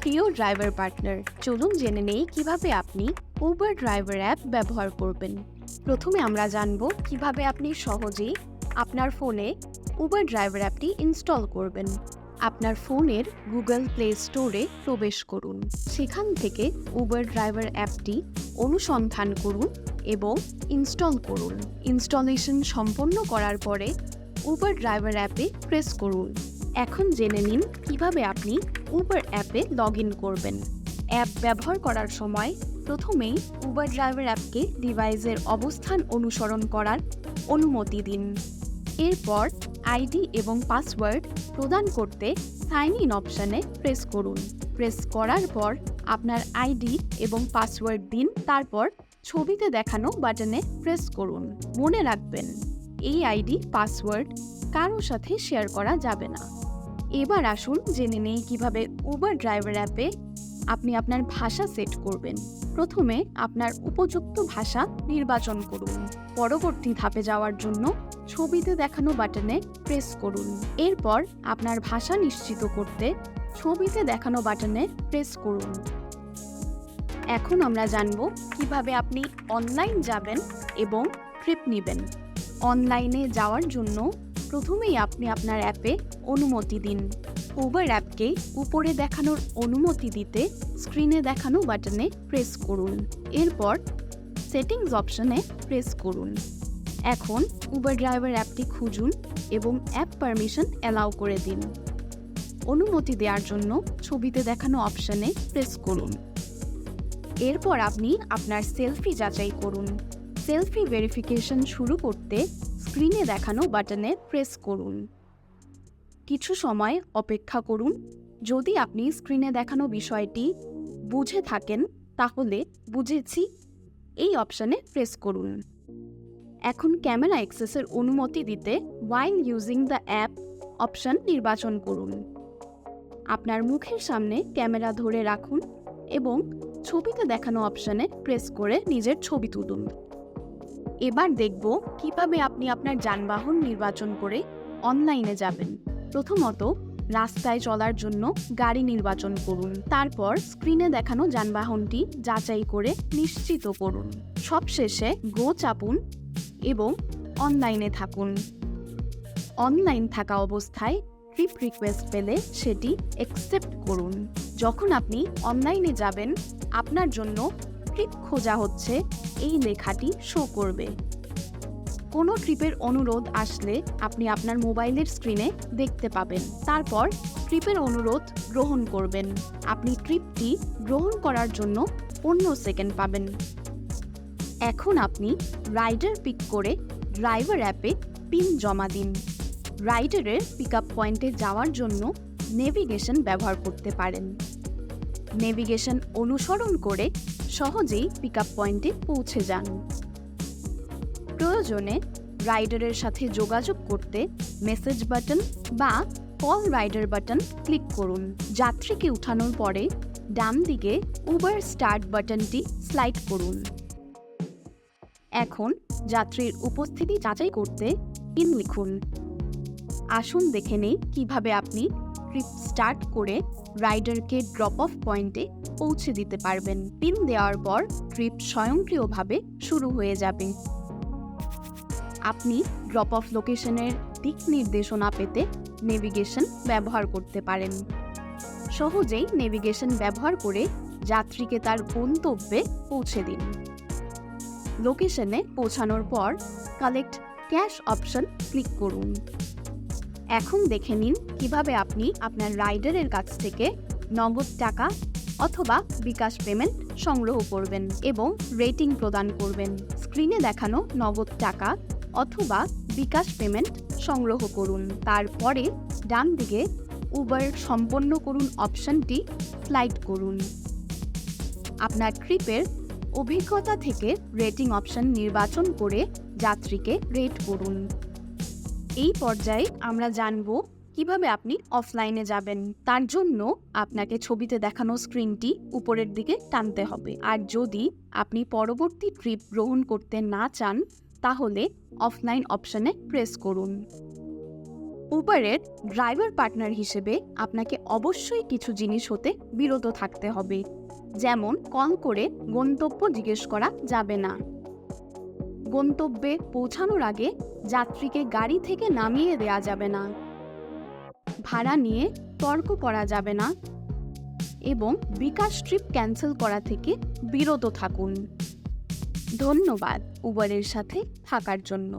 প্রিয় driver partner, চলুন জেনে নেই কিভাবে আপনি উবার ড্রাইভার অ্যাপ ব্যবহার করবেন। প্রথমে আমরা জানব কিভাবে আপনি সহজেই আপনার ফোনে উবার ড্রাইভার অ্যাপটি ইনস্টল করবেন। আপনার ফোনের গুগল প্লে স্টোরে প্রবেশ করুন। সেখান থেকে উবার ড্রাইভার অ্যাপটি অনুসন্ধান করুন এবং ইনস্টল করুন। ইনস্টলেশন সম্পন্ন করার পরে উবার ড্রাইভার অ্যাপে প্রেস করুন। এখন জেনে নিন কিভাবে আপনি উবার অ্যাপে লগ ইন করবেন। অ্যাপ ব্যবহার করার সময় প্রথমেই উবার ড্রাইভার অ্যাপকে ডিভাইসের অবস্থান অনুসরণ করার অনুমতি দিন। এরপর আইডি এবং পাসওয়ার্ড প্রদান করতে সাইন ইন অপশানে প্রেস করুন। প্রেস করার পর আপনার আইডি এবং পাসওয়ার্ড দিন, তারপর ছবিতে দেখানো বাটনে প্রেস করুন। মনে রাখবেন, এই আইডি পাসওয়ার্ড কারো সাথে শেয়ার করা যাবে না। এবার আসুন জেনে নেই কিভাবে উবার ড্রাইভার অ্যাপে আপনি আপনার ভাষা সেট করবেন। প্রথমে আপনার উপযুক্ত ভাষা নির্বাচন করুন। পরবর্তী ধাপে যাওয়ার জন্য ছবিতে দেখানো বাটনে প্রেস করুন। এরপর আপনার ভাষা নিশ্চিত করতে ছবিতে দেখানো বাটনে প্রেস করুন। এখন আমরা জানব কিভাবে আপনি অনলাইন যাবেন এবং ট্রিপ নেবেন। অনলাইনে যাওয়ার জন্য প্রথমেই আপনি আপনার অ্যাপে অনুমতি দিন। উবার অ্যাপকে উপরে দেখানোর অনুমতি দিতে স্ক্রিনে দেখানো বাটনে প্রেস করুন। এরপর সেটিংস অপশনে প্রেস করুন। এখন উবার ড্রাইভার অ্যাপটি খুঁজুন এবং অ্যাপ পারমিশন অ্যালাউ করে দিন। অনুমতি দেওয়ার জন্য ছবিতে দেখানো অপশনে প্রেস করুন। এরপর আপনি আপনার সেলফি যাচাই করুন। সেলফি ভেরিফিকেশন শুরু করতে স্ক্রিনে দেখানো বাটনে প্রেস করুন। কিছু সময় অপেক্ষা করুন। যদি আপনি স্ক্রিনে দেখানো বিষয়টি বুঝে থাকেন তাহলে বুঝেছি এই অপশানে প্রেস করুন। এখন ক্যামেরা অ্যাক্সেসের অনুমতি দিতে while using the app option নির্বাচন করুন। আপনার মুখের সামনে ক্যামেরা ধরে রাখুন এবং ছবিতে দেখানো অপশানে প্রেস করে নিজের ছবি তুলুন। এবার দেখব কিভাবে আপনি আপনার যানবাহন নির্বাচন করে অনলাইনে যাবেন। প্রথমত রাস্তায় চলার জন্য গাড়ি নির্বাচন করুন। তারপর স্ক্রিনে দেখানো যানবাহনটি যাচাই করে নিশ্চিত করুন। সবশেষে গো চাপুন এবং অনলাইনে থাকুন। অনলাইন থাকা অবস্থায় ট্রিপ রিকোয়েস্ট পেলে সেটি অ্যাকসেপ্ট করুন। যখন আপনি অনলাইনে যাবেন, আপনার জন্য ট্রিপ খোঁজা হচ্ছে এই লেখাটি শো করবে। কোনো ট্রিপের অনুরোধ আসলে আপনি আপনার মোবাইলের স্ক্রিনে দেখতে পাবেন। তারপর ট্রিপের অনুরোধ গ্রহণ করবেন। আপনি ট্রিপটি গ্রহণ করার জন্য 15 সেকেন্ড পাবেন। এখন আপনি রাইডার পিক করে ড্রাইভার অ্যাপে পিন জমা দিন। রাইডারের পিক আপ পয়েন্টে যাওয়ার জন্য নেভিগেশন ব্যবহার করতে পারেন। নেভিগেশন অনুসরণ করে সহজেই পিক আপ পয়েন্টে পৌঁছে যান। প্রয়োজনে রাইডারের সাথে যোগাযোগ করতে মেসেজ বাটন বা কল রাইডার বাটন ক্লিক করুন। যাত্রীকে উঠানোর পরে ডান দিকে উবার স্টার্ট বাটনটি স্লাইড করুন। এখন যাত্রীর উপস্থিতি যাচাই করতে পিন লিখুন। আসুন দেখে নেই কিভাবে আপনি ট্রিপ স্টার্ট করে রাইডারকে ড্রপ অফ পয়েন্টে পৌঁছে দিতে পারবেন। পিন দেওয়ার পর ট্রিপ স্বয়ংক্রিয়ভাবে শুরু হয়ে যাবে। আপনি ড্রপ অফ লোকেশনের দিক নির্দেশনা পেতে নেভিগেশন ব্যবহার করতে পারেন। সহজেই নেভিগেশন ব্যবহার করে যাত্রীকে তার গন্তব্যে পৌঁছে দিন। লোকেশনে পৌঁছানোর পর কালেক্ট ক্যাশ অপশন ক্লিক করুন। এখন দেখে নিন কিভাবে আপনি আপনার রাইডারের কাছ থেকে নগদ টাকা অথবা বিকাশ পেমেন্ট সংগ্রহ করবেন এবং রেটিং প্রদান করবেন। স্ক্রিনে দেখানো নগদ টাকা অথবা বিকাশ পেমেন্ট সংগ্রহ করুন। তারপরে ডান দিকে উবার সম্পন্ন করুন অপশনটি স্লাইড করুন। আপনার ট্রিপের অভিজ্ঞতা থেকে রেটিং অপশন নির্বাচন করে যাত্রীকে রেট করুন। এই পর্যায়ে আমরা জানব কিভাবে আপনি অফলাইনে যাবেন। তার জন্য আপনাকে ছবিতে দেখানো স্ক্রিনটি উপরের দিকে টানতে হবে। আর যদি আপনি পরবর্তী ট্রিপ গ্রহণ করতে না চান তাহলে অফলাইন অপশনে প্রেস করুন। উবারের ড্রাইভার পার্টনার হিসেবে আপনাকে অবশ্যই কিছু জিনিস হতে বিরত থাকতে হবে, যেমন কল করে গন্তব্য জিজ্ঞেস করা যাবে না, গন্তব্যে পৌঁছানোর আগে যাত্রীকে গাড়ি থেকে নামিয়ে দেওয়া যাবে না, ভাড়া নিয়ে তর্ক করা যাবে না এবং বিকাশ ট্রিপ ক্যান্সেল করা থেকে বিরত থাকুন। ধন্যবাদ উবারের সাথে থাকার জন্য।